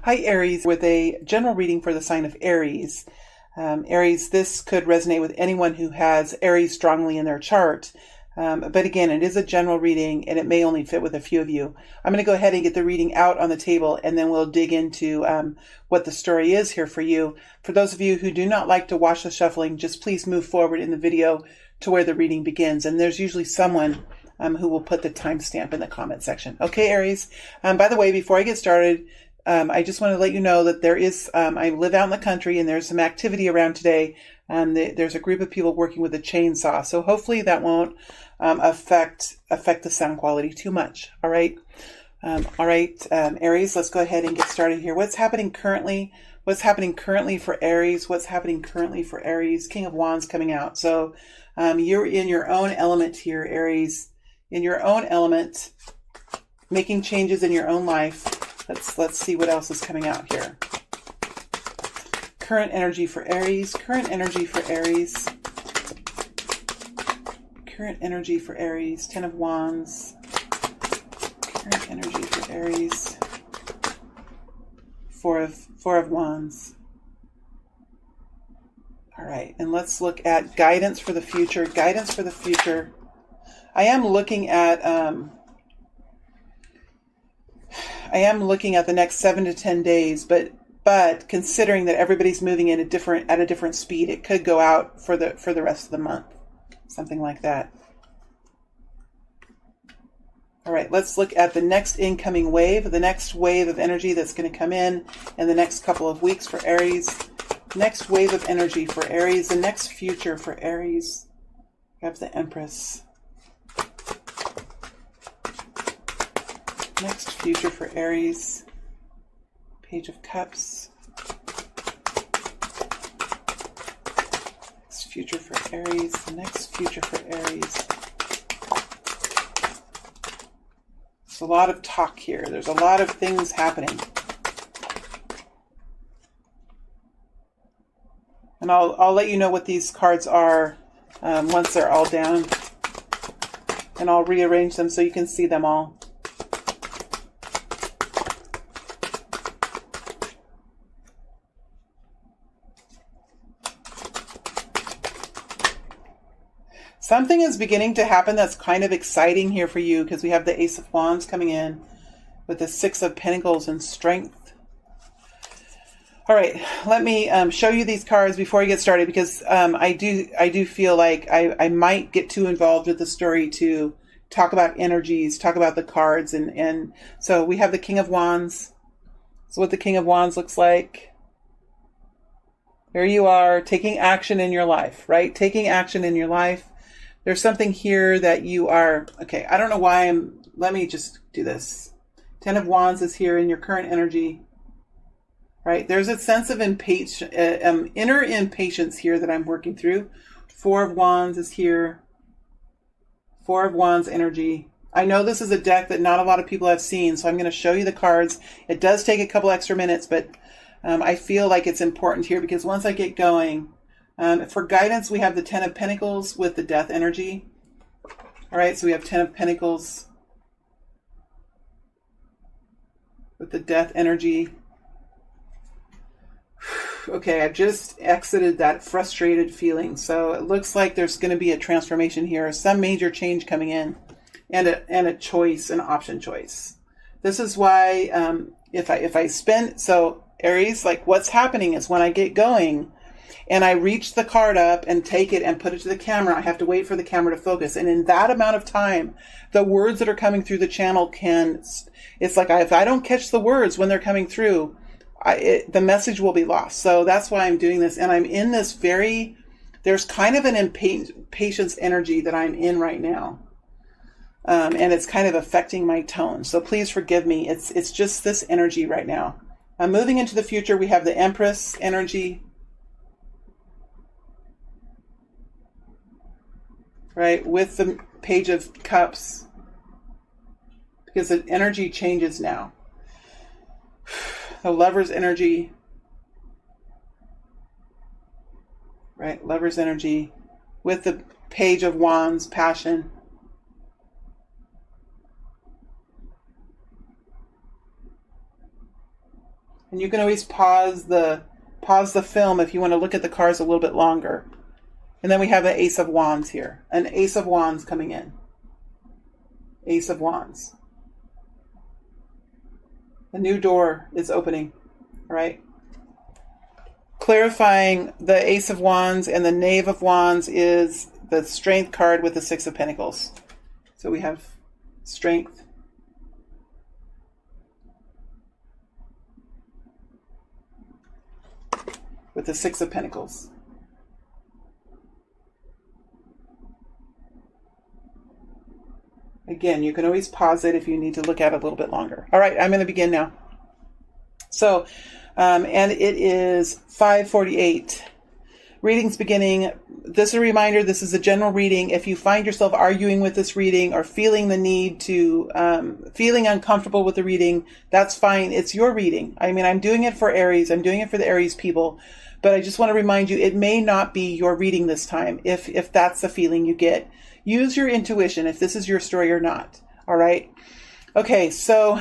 Hi Aries, with a general reading for the sign of Aries. Aries, this could resonate with anyone who has Aries strongly in their chart. But again, it is a general reading and it may only fit with a few of you. I'm going to go ahead and get the reading out on the table and then we'll dig into what the story is here for you. For those of you who do not like to watch the shuffling, just please move forward in the video to where the reading begins. And there's usually someone who will put the timestamp in the comment section. Okay, Aries. By the way, before I get started, I just want to let you know that there is, I live out in the country and there's some activity around today. There's a group of people working with a chainsaw. So hopefully that won't affect the sound quality too much. All right. Aries, let's go ahead and get started here. What's happening currently? What's happening currently for Aries? What's happening currently for Aries? King of Wands coming out. So you're in your own element here, Aries. In your own element, making changes in your own life. Let's see what else is coming out here. Current energy for Aries. Current energy for Aries. Current energy for Aries. Ten of Wands. Current energy for Aries. Four of Wands. All right, and let's look at guidance for the future. Guidance for the future. I am looking at the next 7 to 10 days, but considering that everybody's moving in at a different speed, it could go out for the rest of the month, something like that. All right, let's look at the next incoming wave, the next wave of energy that's going to come in the next couple of weeks for Aries. Next wave of energy for Aries, the next future for Aries. We have the Empress. Next future for Aries. Page of Cups. Next future for Aries. The next future for Aries. There's a lot of talk here. There's a lot of things happening. And I'll let you know what these cards are once they're all down. And I'll rearrange them so you can see them all. Something is beginning to happen that's kind of exciting here for you because we have the Ace of Wands coming in with the Six of Pentacles and Strength. All right, let me show you these cards before I get started because I do feel like I might get too involved with the story to talk about energies, talk about the cards. And so we have the King of Wands. So what the King of Wands looks like. There you are, taking action in your life, right? Taking action in your life. There's something here that you are, okay, I don't know why let me just do this. Ten of Wands is here in your current energy, right? There's a sense of inner impatience here that I'm working through. Four of Wands is here. Four of Wands energy. I know this is a deck that not a lot of people have seen, so I'm going to show you the cards. It does take a couple extra minutes, but I feel like it's important here because once I get going, for guidance, we have the Ten of Pentacles with the Death energy. All right, so we have Ten of Pentacles with the Death energy. Okay, I've just exited that frustrated feeling. So it looks like there's going to be a transformation here, some major change coming in, and a choice, an option choice. This is why if I spend, so Aries, like what's happening is when I get going, and I reach the card up and take it and put it to the camera, I have to wait for the camera to focus. And in that amount of time, the words that are coming through the channel it's like if I don't catch the words when they're coming through, the message will be lost. So that's why I'm doing this. And I'm in this there's kind of an impatience energy that I'm in right now. And it's kind of affecting my tone. So please forgive me. It's just this energy right now. Moving into the future, we have the Empress energy. Right, with the Page of Cups, because the energy changes now. The Lover's energy, right, Lover's energy, with the Page of Wands, passion. And you can always pause the film if you want to look at the cards a little bit longer. And then we have the Ace of Wands here. An Ace of Wands coming in. Ace of Wands. A new door is opening, right? Clarifying the Ace of Wands and the Knave of Wands is the Strength card with the Six of Pentacles. So we have Strength. With the Six of Pentacles. Again, you can always pause it if you need to look at it a little bit longer. All right, I'm going to begin now. So, and it is 5:48. Readings beginning. This is a reminder, this is a general reading. If you find yourself arguing with this reading or feeling the need to, feeling uncomfortable with the reading, that's fine. It's your reading. I mean, I'm doing it for Aries. I'm doing it for the Aries people. But I just want to remind you, it may not be your reading this time, if that's the feeling you get. Use your intuition if this is your story or not. All right? Okay, so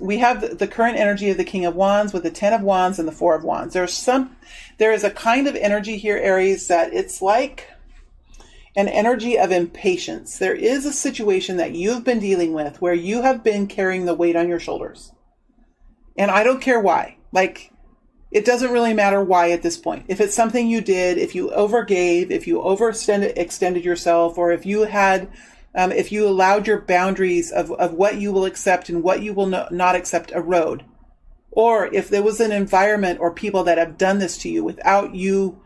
we have the current energy of the King of Wands with the Ten of Wands and the Four of Wands. There is a kind of energy here, Aries, that it's like an energy of impatience. There is a situation that you've been dealing with where you have been carrying the weight on your shoulders. And I don't care why. Like, it doesn't really matter why at this point. If it's something you did, if you overgave, if you overextended yourself, or if you had... if you allowed your boundaries of what you will accept and what you will not accept erode, or if there was an environment or people that have done this to you without you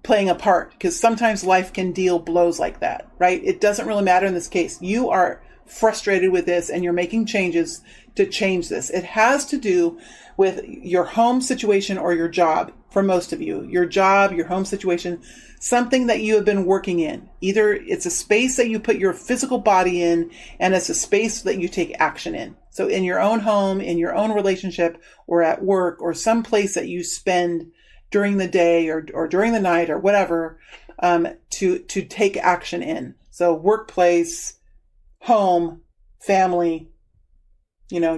playing a part, because sometimes life can deal blows like that, right? It doesn't really matter in this case. You are frustrated with this and you're making changes to change this. It has to do with your home situation or your job. For most of you, your job, your home situation, something that you have been working in. Either it's a space that you put your physical body in, and it's a space that you take action in. So in your own home, in your own relationship, or at work, or some place that you spend during the day or during the night or whatever, to take action in. So workplace, home, family,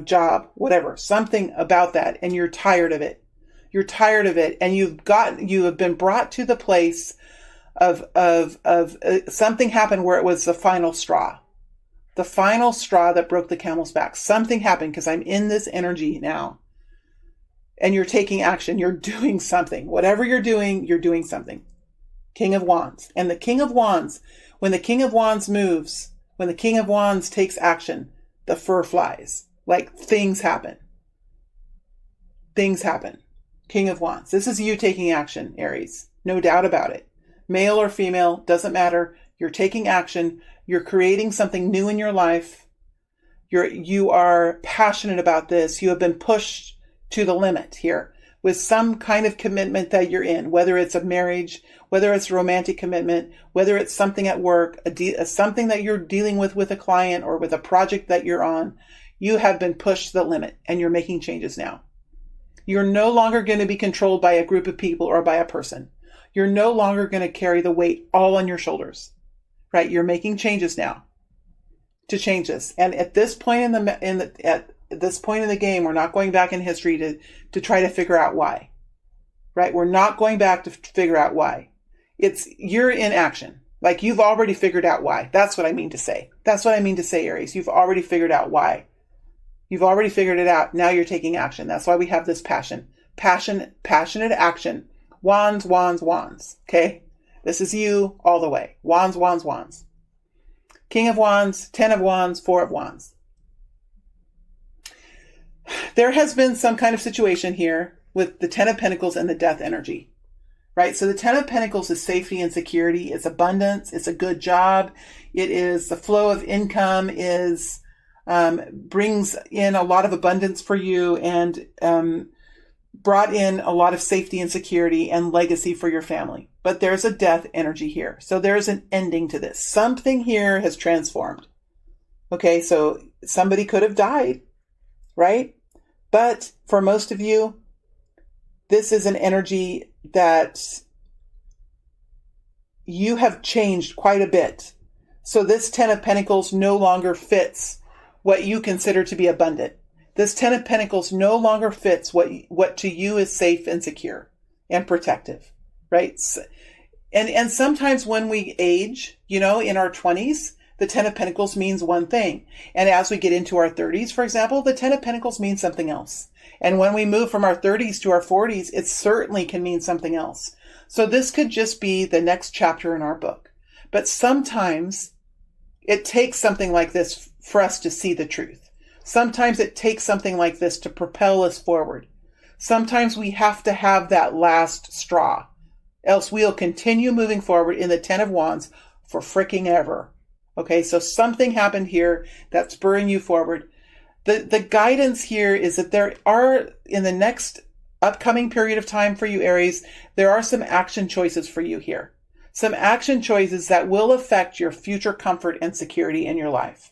job, whatever, something about that. And you're tired of it. You're tired of it. And you have been brought to the place of something happened where it was the final straw that broke the camel's back. Something happened because I'm in this energy now. And you're taking action. You're doing something. Whatever you're doing something. King of Wands. And the King of Wands, when the King of Wands moves, when the King of Wands takes action, the fur flies. Like things happen. Things happen. King of Wands. This is you taking action, Aries. No doubt about it. Male or female, doesn't matter. You're taking action. You're creating something new in your life. You are passionate about this. You have been pushed to the limit here with some kind of commitment that you're in, whether it's a marriage, whether it's a romantic commitment, whether it's something at work, something that you're dealing with a client or with a project that you're on. You have been pushed to the limit and you're making changes now. You're no longer going to be controlled by a group of people or by a person. You're no longer going to carry the weight all on your shoulders, right? You're making changes now to change this. And at this point at this point in the game, we're not going back in history to try to figure out why, right? We're not going back to figure out why. You're in action. Like you've already figured out why. That's what I mean to say. That's what I mean to say, Aries. You've already figured out why. You've already figured it out. Now you're taking action. That's why we have this passionate action. Wands, wands, wands. Okay? This is you all the way. Wands, wands, wands. King of Wands, Ten of Wands, Four of Wands. There has been some kind of situation here with the Ten of Pentacles and the Death energy, right? So the Ten of Pentacles is safety and security. It's abundance. It's a good job. It is the flow of income brings in a lot of abundance for you and brought in a lot of safety and security and legacy for your family. But there's a death energy here. So there's an ending to this. Something here has transformed. Okay, so somebody could have died, right? But for most of you, this is an energy that you have changed quite a bit. So this Ten of Pentacles no longer fits what you consider to be abundant. This Ten of Pentacles no longer fits what to you is safe and secure and protective, right? And sometimes when we age, in our 20s, the Ten of Pentacles means one thing. And as we get into our 30s, for example, the Ten of Pentacles means something else. And when we move from our 30s to our 40s, it certainly can mean something else. So this could just be the next chapter in our book. But sometimes it takes something like this for us to see the truth. Sometimes it takes something like this to propel us forward. Sometimes we have to have that last straw. Else we'll continue moving forward in the Ten of Wands for freaking ever. Okay, so something happened here that's spurring you forward. The guidance here is that there are, in the next upcoming period of time for you, Aries, there are some action choices for you here. Some action choices that will affect your future comfort and security in your life.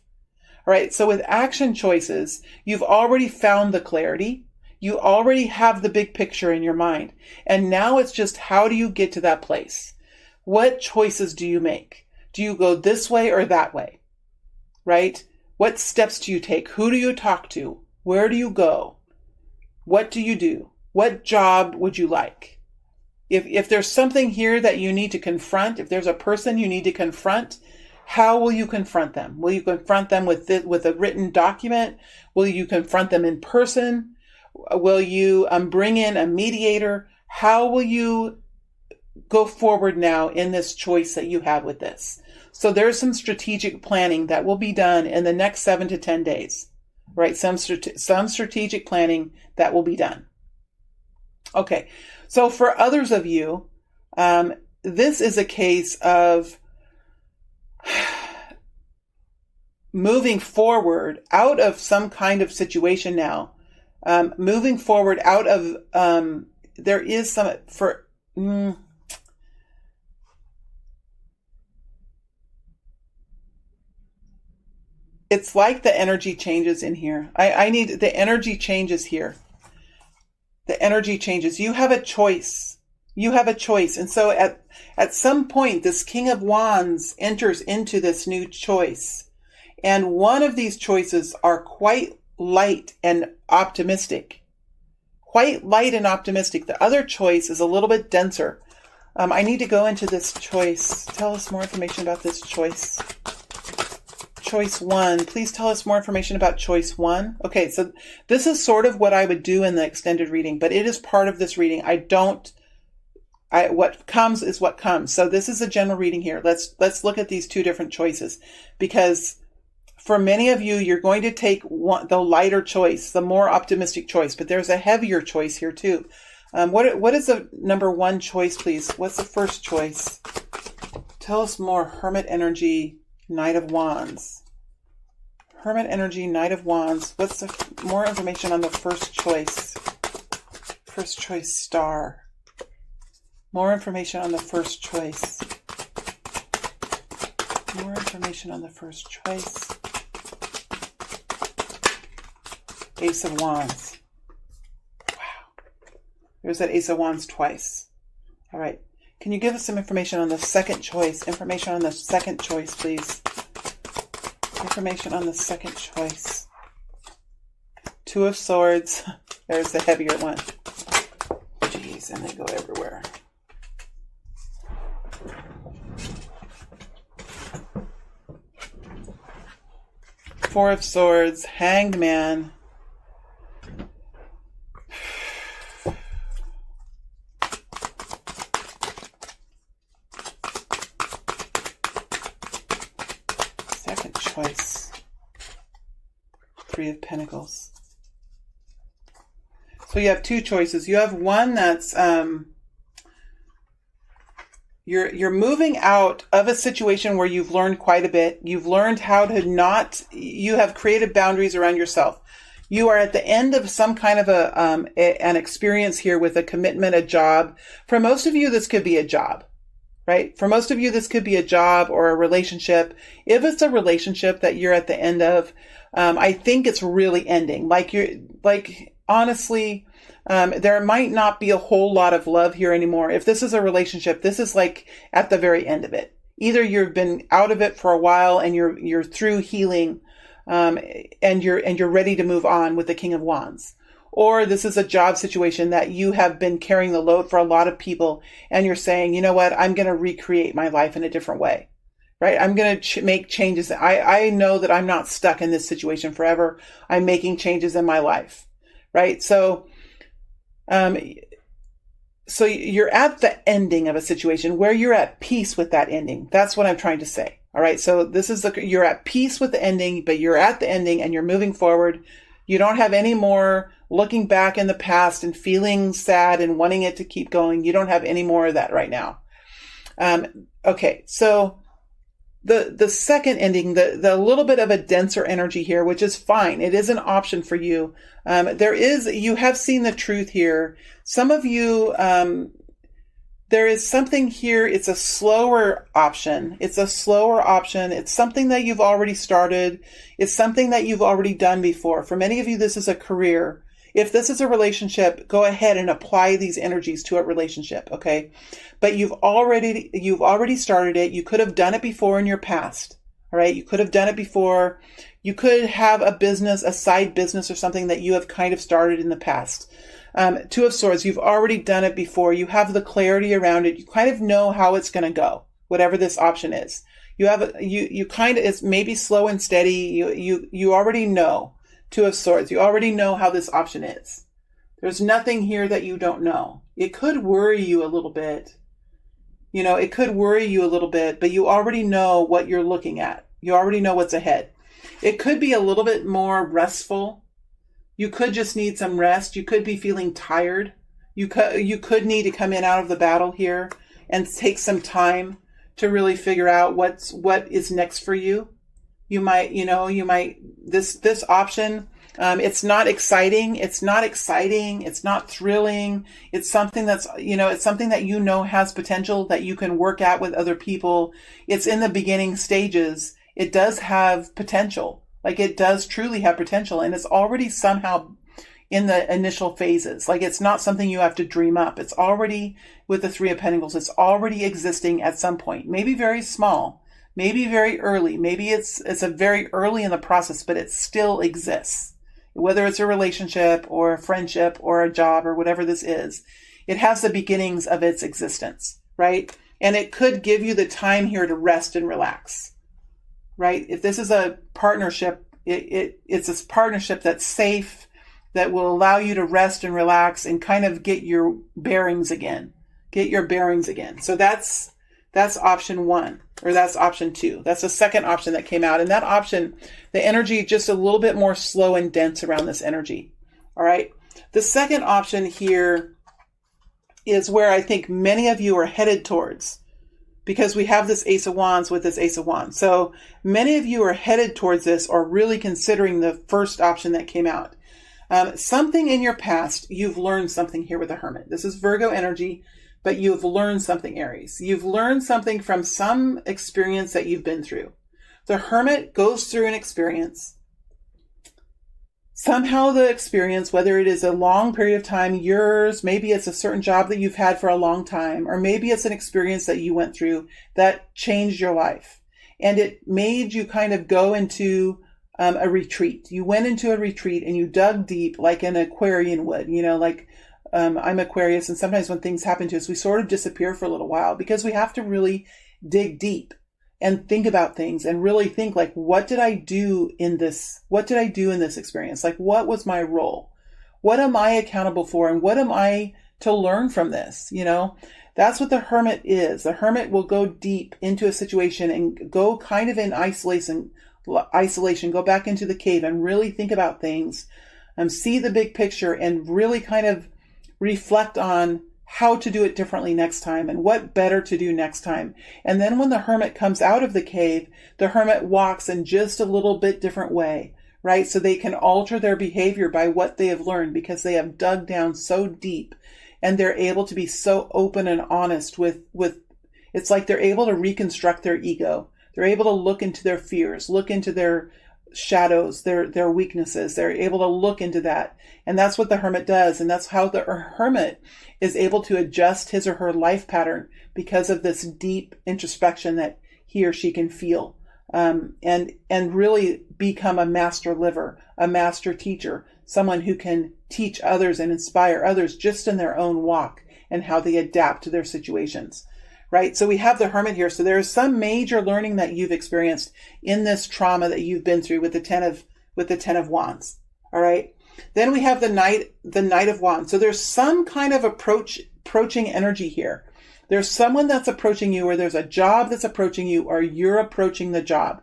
All right, so with action choices, you've already found the clarity. You already have the big picture in your mind. And now it's just, how do you get to that place? What choices do you make? Do you go this way or that way? Right? What steps do you take? Who do you talk to? Where do you go? What do you do? What job would you like? If there's something here that you need to confront, if there's a person you need to confront, how will you confront them? Will you confront them with a written document? Will you confront them in person? Will you bring in a mediator? How will you go forward now in this choice that you have with this? So there's some strategic planning that will be done in the next 7 to 10 days, right? Some strategic planning that will be done. Okay. So for others of you, this is a case of moving forward out of some kind of situation now. Moving forward out of, there is some, it's like the energy changes in here. I need, the energy changes here. The energy changes. You have a choice. You have a choice. And so at some point, this King of Wands enters into this new choice. And one of these choices are quite light and optimistic. Quite light and optimistic. The other choice is a little bit denser. I need to go into this choice. Tell us more information about this choice. Choice 1. Please tell us more information about choice 1. Okay, so this is sort of what I would do in the extended reading, but it is part of this reading. What comes is what comes. So this is a general reading here. Let's look at these two different choices, because for many of you, you're going to take the lighter choice, the more optimistic choice, but there's a heavier choice here too. What is the number 1 choice, please? What's the first choice? Tell us more. Hermit energy, Knight of Wands. Hermit energy, Knight of Wands. What's the more information on the first choice? First choice, Star. More information on the first choice. More information on the first choice. Ace of Wands. Wow. There's that Ace of Wands twice. All right. Can you give us some information on the second choice? Information on the second choice, please. Information on the second choice. Two of Swords. There's the heavier one. Jeez, and they go everywhere. Four of Swords. Hanged Man. Second choice. Three of Pentacles. So you have two choices. You have one that's you're moving out of a situation where you've learned quite a bit. You've learned how to not. You have created boundaries around yourself. You are at the end of some kind of an experience here with a commitment, a job. For most of you, this could be a job, right? For most of you, this could be a job or a relationship. If it's a relationship that you're at the end of, I think it's really ending. Honestly, there might not be a whole lot of love here anymore. If this is a relationship, this is like at the very end of it. Either you've been out of it for a while and you're through healing, and you're ready to move on with the King of Wands. Or this is a job situation that you have been carrying the load for a lot of people, and you're saying, you know what, I'm going to recreate my life in a different way, right? I'm going to make changes. I know that I'm not stuck in this situation forever. I'm making changes in my life, right? So you're at the ending of a situation where you're at peace with that ending. That's what I'm trying to say. All right. So this is you're at peace with the ending, but you're at the ending and you're moving forward. You don't have any more looking back in the past and feeling sad and wanting it to keep going. You don't have any more of that right now. Okay. So the second ending, the little bit of a denser energy here, which is fine. It is an option for you. You have seen the truth here. Some of you, there is something here. It's a slower option. It's something that you've already started. It's something that you've already done before. For many of you, this is a career. If this is a relationship, go ahead and apply these energies to a relationship. Okay. But you've already started it. You could have done it before in your past. All right. You could have done it before. You could have a business, a side business or something that you have kind of started in the past. Two of Swords, you've already done it before. You have the clarity around it. You kind of know how it's going to go, whatever this option is. You kind of, it's maybe slow and steady. You already know. Two of Swords, you already know how this option is. There's nothing here that you don't know. It could worry you a little bit. It could worry you a little bit, but you already know what you're looking at. You already know what's ahead. It could be a little bit more restful. You could just need some rest. You could be feeling tired. You could need to come in out of the battle here and take some time to really figure out what is next for you. You might, this option, it's not exciting. It's not thrilling. It's something that's, it's something that has potential that you can work at with other people. It's in the beginning stages. It does have potential. Like it does truly have potential, and it's already somehow in the initial phases. Like it's not something you have to dream up. It's already, with the Three of Pentacles, it's already existing at some point. Maybe very small, maybe very early. Maybe it's a very early in the process, but it still exists. Whether it's a relationship or a friendship or a job or whatever this is, it has the beginnings of its existence, right? And it could give you the time here to rest and relax. Right? If this is a partnership, it's a partnership that's safe, that will allow you to rest and relax and kind of get your bearings again. So that's option one, or that's option two. That's the second option that came out. And that option, the energy just a little bit more slow and dense around this energy. All right. The second option here is where I think many of you are headed towards, because we have this Ace of Wands with this Ace of Wands. So many of you are headed towards this, or really considering the first option that came out. Something in your past, you've learned something here with the Hermit. This is Virgo energy, but you've learned something, Aries. You've learned something from some experience that you've been through. The Hermit goes through an experience. Somehow the experience, whether it is a long period of time, yours, maybe it's a certain job that you've had for a long time, or maybe it's an experience that you went through that changed your life. And it made you kind of go into a retreat. You went into a retreat and you dug deep like an Aquarian would, I'm Aquarius. And sometimes when things happen to us, we sort of disappear for a little while because we have to really dig deep and think about things and really think like, what did I do in this? What did I do in this experience? Like, what was my role? What am I accountable for? And what am I to learn from this? That's what the Hermit is. The Hermit will go deep into a situation and go kind of in isolation, go back into the cave and really think about things, see the big picture and really kind of reflect on how to do it differently next time and what better to do next time. And then when the Hermit comes out of the cave, the Hermit walks in just a little bit different way, right? So they can alter their behavior by what they have learned because they have dug down so deep, and they're able to be so open and honest with it's like they're able to reconstruct their ego. They're able to look into their fears, look into their shadows, their weaknesses. They're able to look into that. And that's what the Hermit does. And that's how the Hermit is able to adjust his or her life pattern because of this deep introspection that he or she can feel and really become a master liver, a master teacher, someone who can teach others and inspire others just in their own walk and how they adapt to their situations. Right? So we have the Hermit here. So there's some major learning that you've experienced in this trauma that you've been through with the Ten of Wands. All right. Then we have the Knight of Wands. So there's some kind of approaching energy here. There's someone that's approaching you, or there's a job that's approaching you, or you're approaching the job.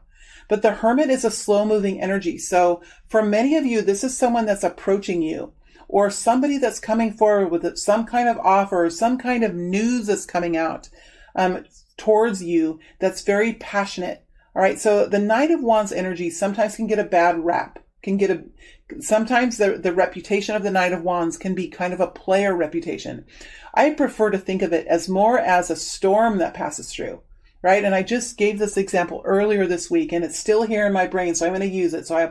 But the Hermit is a slow moving energy. So for many of you, this is someone that's approaching you, or somebody that's coming forward with some kind of offer, or some kind of news that's coming out towards you that's very passionate. All right. So the Knight of Wands energy sometimes can get a bad rap, sometimes the reputation of the Knight of Wands can be kind of a player reputation. I prefer to think of it as more as a storm that passes through, right? And I just gave this example earlier this week, and it's still here in my brain, so I'm going to use it. So I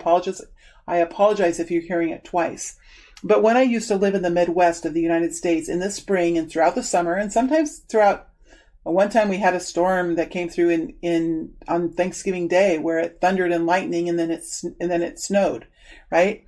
apologize if you're hearing it twice. But when I used to live in the Midwest of the United States in the spring and throughout the summer, and sometimes throughout, one time we had a storm that came through on Thanksgiving Day where it thundered and lightning, and then it snowed, right?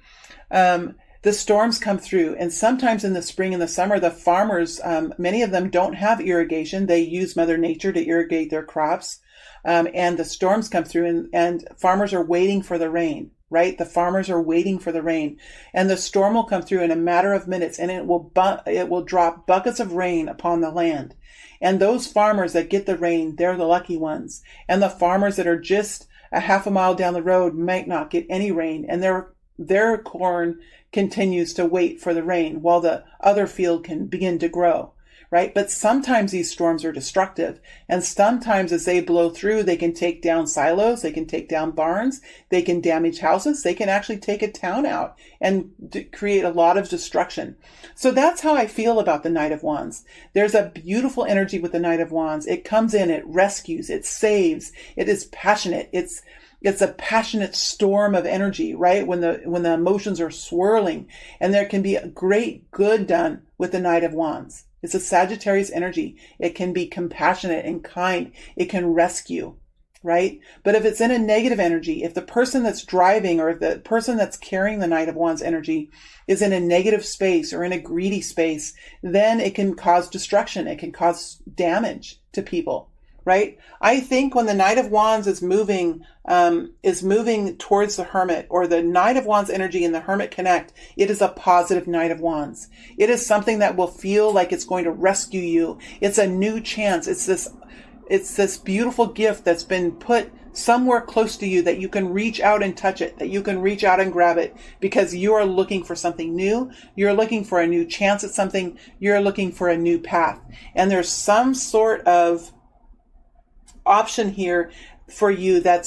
The storms come through, and sometimes in the spring and the summer, the farmers, many of them don't have irrigation. They use Mother Nature to irrigate their crops. And the storms come through, and farmers are waiting for the rain, right? The farmers are waiting for the rain, and the storm will come through in a matter of minutes, and it will drop buckets of rain upon the land. And those farmers that get the rain, they're the lucky ones. And the farmers that are just a half a mile down the road might not get any rain, and their corn continues to wait for the rain while the other field can begin to grow, right? But sometimes these storms are destructive, and sometimes as they blow through, they can take down silos, they can take down barns, they can damage houses, they can actually take a town out and create a lot of destruction. So that's how I feel about the Knight of Wands. There's a beautiful energy with the Knight of Wands. It comes in, it rescues, it saves, it is passionate, it's a passionate storm of energy, right? When the emotions are swirling, and there can be a great good done with the Knight of Wands. It's a Sagittarius energy. It can be compassionate and kind. It can rescue, right? But if it's in a negative energy, if the person that's driving or if the person that's carrying the Knight of Wands energy is in a negative space or in a greedy space, then it can cause destruction. It can cause damage to people. Right? I think when the Knight of Wands is moving towards the Hermit, or the Knight of Wands energy and the Hermit connect, it is a positive Knight of Wands. It is something that will feel like it's going to rescue you. It's a new chance. It's this beautiful gift that's been put somewhere close to you that you can reach out and touch it, that you can reach out and grab it because you are looking for something new. You're looking for a new chance at something. You're looking for a new path. And there's some sort of option here for you that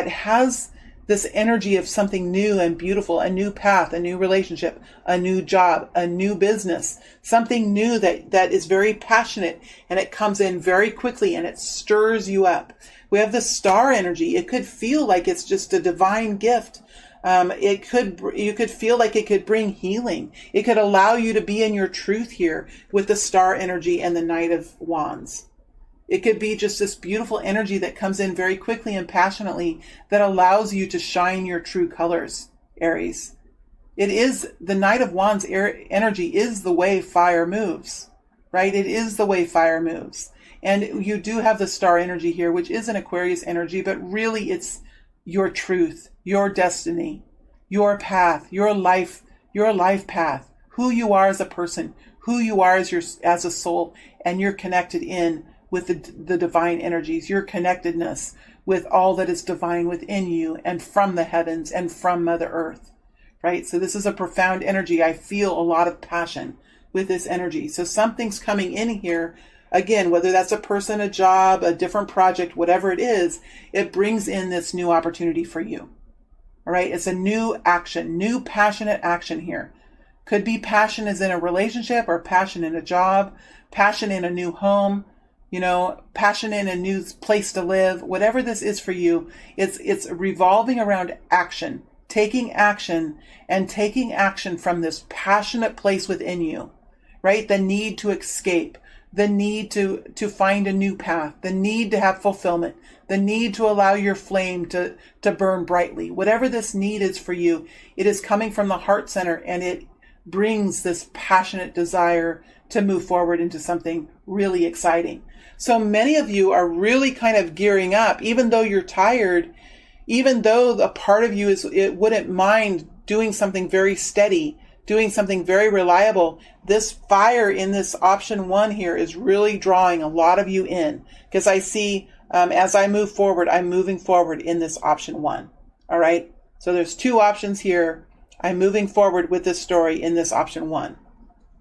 has this energy of something new and beautiful, a new path, a new relationship, a new job, a new business, something new that is very passionate, and it comes in very quickly and it stirs you up. We have the star energy. It could feel like it's just a divine gift. You could feel like it could bring healing. It could allow you to be in your truth here with the star energy and the Knight of Wands. It could be just this beautiful energy that comes in very quickly and passionately that allows you to shine your true colors, Aries. It is the Knight of Wands energy is the way fire moves, right? It is the way fire moves. And you do have the star energy here, which is an Aquarius energy, but really it's your truth, your destiny, your path, your life path, who you are as a person, who you are as a soul, and you're connected in with the divine energies, your connectedness with all that is divine within you and from the heavens and from Mother Earth, right? So this is a profound energy. I feel a lot of passion with this energy. So something's coming in here, again, whether that's a person, a job, a different project, whatever it is, it brings in this new opportunity for you, all right? It's a new action, new passionate action here. Could be passion as in a relationship or passion in a job, passion in a new home, passion in a new place to live, whatever this is for you, it's revolving around action, taking action from this passionate place within you, right? The need to escape, the need to find a new path, the need to have fulfillment, the need to allow your flame to burn brightly. Whatever this need is for you, it is coming from the heart center, and it brings this passionate desire to move forward into something really exciting. So many of you are really kind of gearing up, even though you're tired, even though a part of you it wouldn't mind doing something very steady, doing something very reliable. This fire in this option 1 here is really drawing a lot of you in, because I see as I move forward, I'm moving forward in this option 1. All right. So there's 2 options here. I'm moving forward with this story in this option 1.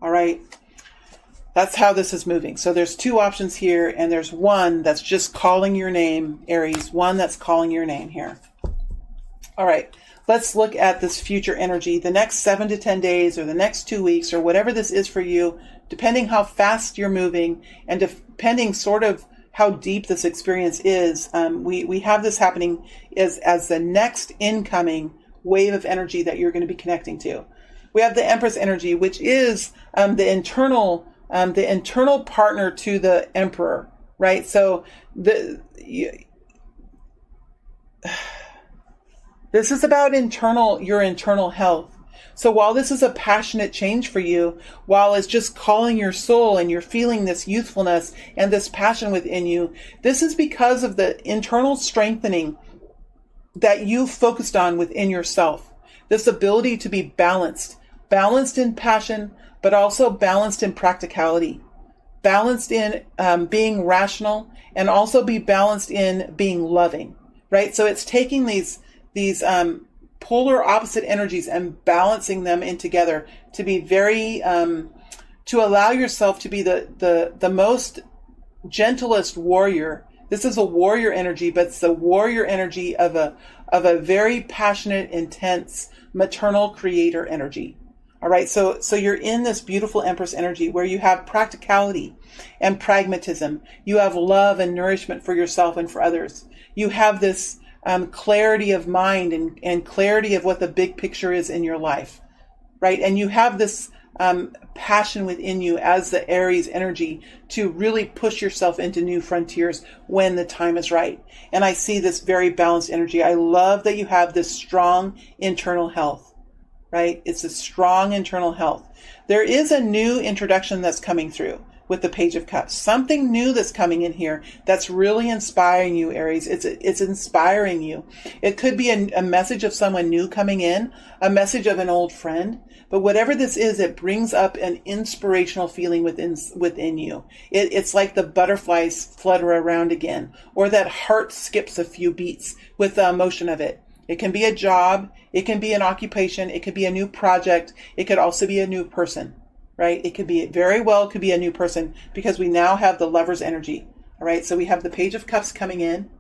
All right. That's how this is moving. So there's 2 options here, and there's one that's just calling your name, Aries. One that's calling your name here. All right. Let's look at this future energy, the next 7 to 10 days, or the next 2 weeks, or whatever this is for you, depending how fast you're moving, and depending sort of how deep this experience is. We have this happening as the next incoming wave of energy that you're going to be connecting to. We have the Empress energy, which is the internal partner to the Emperor, right? So this is about your internal health. So while this is a passionate change for you, while it's just calling your soul and you're feeling this youthfulness and this passion within you, this is because of the internal strengthening that you've focused on within yourself. This ability to be balanced in passion, but also balanced in practicality, balanced in being rational, and also be balanced in being loving, right? So it's taking these polar opposite energies and balancing them in together to be very, to allow yourself to be the most gentlest warrior. This is a warrior energy, but it's the warrior energy of a very passionate, intense, maternal creator energy. All right. So you're in this beautiful Empress energy where you have practicality and pragmatism. You have love and nourishment for yourself and for others. You have this clarity of mind and clarity of what the big picture is in your life, right? And you have this passion within you as the Aries energy to really push yourself into new frontiers when the time is right. And I see this very balanced energy. I love that you have this strong internal health, right? It's a strong internal health. There is a new introduction that's coming through with the Page of Cups. Something new that's coming in here that's really inspiring you, Aries. It's inspiring you. It could be a message of someone new coming in, a message of an old friend, but whatever this is, it brings up an inspirational feeling within you. It's like the butterflies flutter around again, or that heart skips a few beats with the emotion of it. It can be a job, it can be an occupation, it could be a new project, it could also be a new person. Right? It could be a new person, because we now have the Lover's energy. All right. So we have the Page of Cups coming in,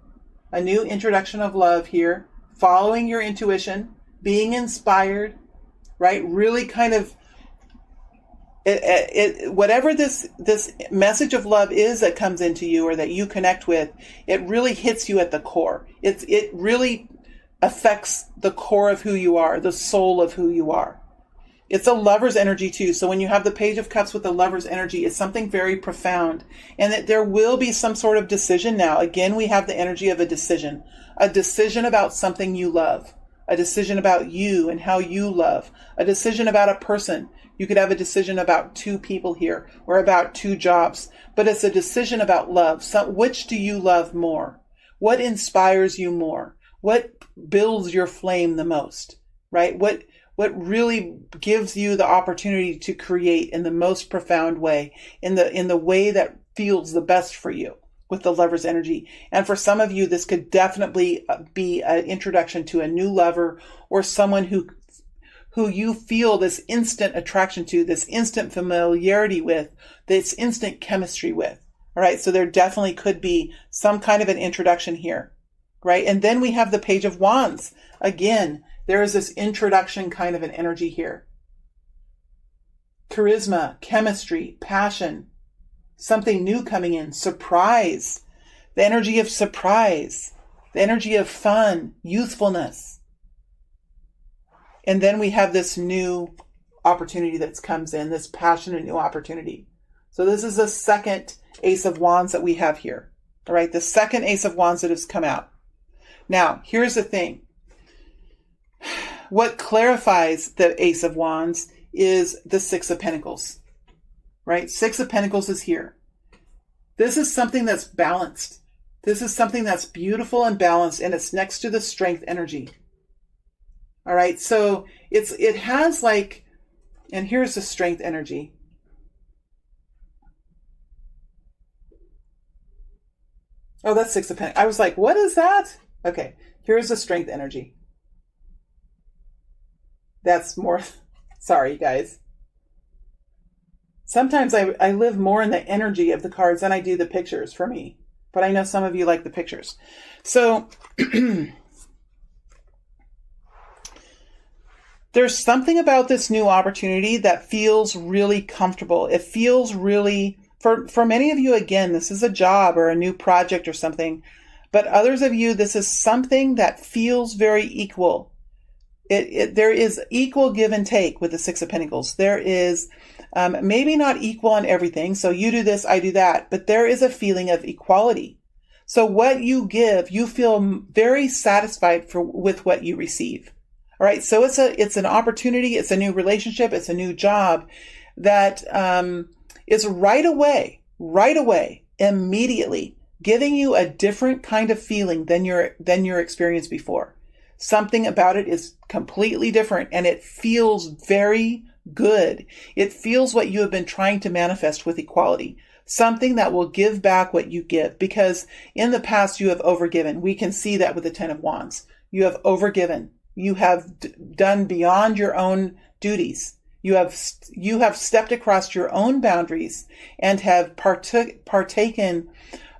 a new introduction of love here, following your intuition, being inspired, right? Really kind of whatever this message of love is that comes into you or that you connect with, it really hits you at the core. It really affects the core of who you are, the soul of who you are. It's a Lover's energy too. So when you have the Page of Cups with the Lover's energy, it's something very profound, and that there will be some sort of decision now. Again, we have the energy of a decision about something you love, a decision about you and how you love, a decision about a person. You could have a decision about 2 people here or about 2 jobs, but it's a decision about love. Which do you love more? What inspires you more? What builds your flame the most, right? What really gives you the opportunity to create in the most profound way, in the way that feels the best for you with the Lover's energy. And for some of you, this could definitely be an introduction to a new lover, or someone who you feel this instant attraction to, this instant familiarity with, this instant chemistry with. All right. So there definitely could be some kind of an introduction here, right? And then we have the Page of Wands. Again, there is this introduction kind of an energy here. Charisma, chemistry, passion, something new coming in, surprise, the energy of surprise, the energy of fun, youthfulness. And then we have this new opportunity that comes in, this passionate new opportunity. So this is the second Ace of Wands that we have here. All right, the second Ace of Wands that has come out. Now, here's the thing. What clarifies the Ace of Wands is the Six of Pentacles, right? Six of Pentacles is here. This is something that's balanced. This is something that's beautiful and balanced, and it's next to the Strength energy. All right, so it has like, and here's the Strength energy. Oh, that's Six of Pentacles. I was like, what is that? Okay, here's the Strength energy. That's more, sorry, guys. Sometimes I live more in the energy of the cards than I do the pictures for me. But I know some of you like the pictures. So there's something about this new opportunity that feels really comfortable. It feels really, for many of you, again, this is a job or a new project or something. But others of you, this is something that feels very equal. There is equal give and take with the Six of Pentacles. There is maybe not equal on everything. So you do this, I do that. But there is a feeling of equality. So what you give, you feel very satisfied with what you receive. All right. So it's an opportunity. It's a new relationship. It's a new job that is right away, immediately giving you a different kind of feeling than your experience before. Something about it is completely different, and it feels very good. It feels what you have been trying to manifest with equality. Something that will give back what you give, because in the past you have overgiven. We can see that with the Ten of Wands. You have overgiven. You have done beyond your own duties. You have stepped across your own boundaries and have partaken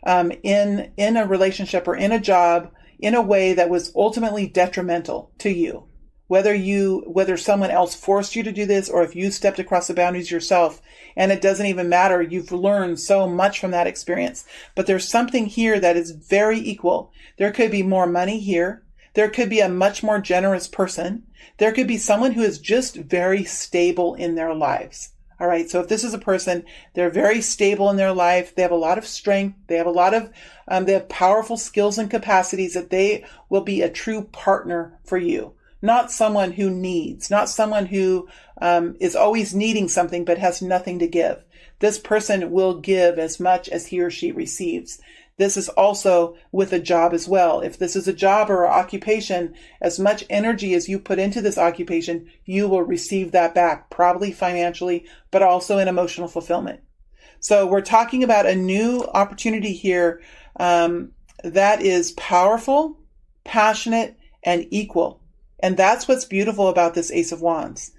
in a relationship or in a job in a way that was ultimately detrimental to you. Whether someone else forced you to do this or if you stepped across the boundaries yourself, and it doesn't even matter. You've learned so much from that experience. But there's something here that is very equal. There could be more money here. There could be a much more generous person. There could be someone who is just very stable in their lives. All right. So if this is a person, they're very stable in their life. They have a lot of strength. They have a lot of, they have powerful skills and capacities that they will be a true partner for you. Not someone who needs, not someone who is always needing something but has nothing to give. This person will give as much as he or she receives. This is also with a job as well. If this is a job or an occupation, as much energy as you put into this occupation, you will receive that back, probably financially, but also in emotional fulfillment. So we're talking about a new opportunity here that is powerful, passionate, and equal. And that's what's beautiful about this Ace of Wands.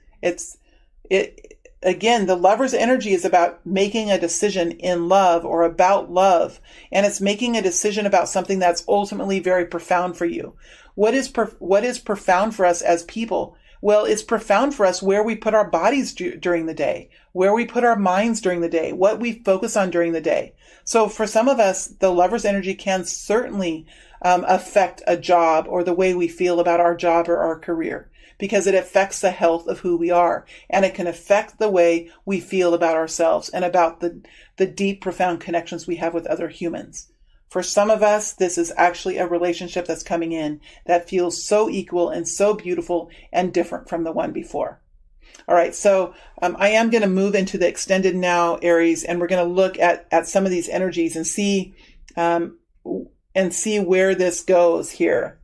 Again, the Lover's energy is about making a decision in love or about love. And it's making a decision about something that's ultimately very profound for you. What is profound for us as people? Well, it's profound for us where we put our bodies during the day, where we put our minds during the day, what we focus on during the day. So for some of us, the Lover's energy can certainly affect a job or the way we feel about our job or our career, because it affects the health of who we are, and it can affect the way we feel about ourselves and about the deep, profound connections we have with other humans. For some of us, this is actually a relationship that's coming in that feels so equal and so beautiful and different from the one before. All right, so I am going to move into the extended now, Aries, and we're going to look at some of these energies and see where this goes here.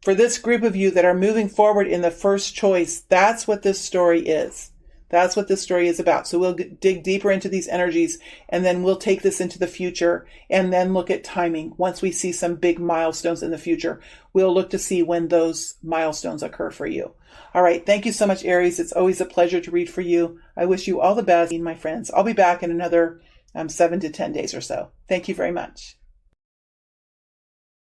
For this group of you that are moving forward in the first choice, that's what this story is. That's what this story is about. So we'll dig deeper into these energies, and then we'll take this into the future and then look at timing. Once we see some big milestones in the future, we'll look to see when those milestones occur for you. All right. Thank you so much, Aries. It's always a pleasure to read for you. I wish you all the best, my friends. I'll be back in another 7 to 10 days or so. Thank you very much.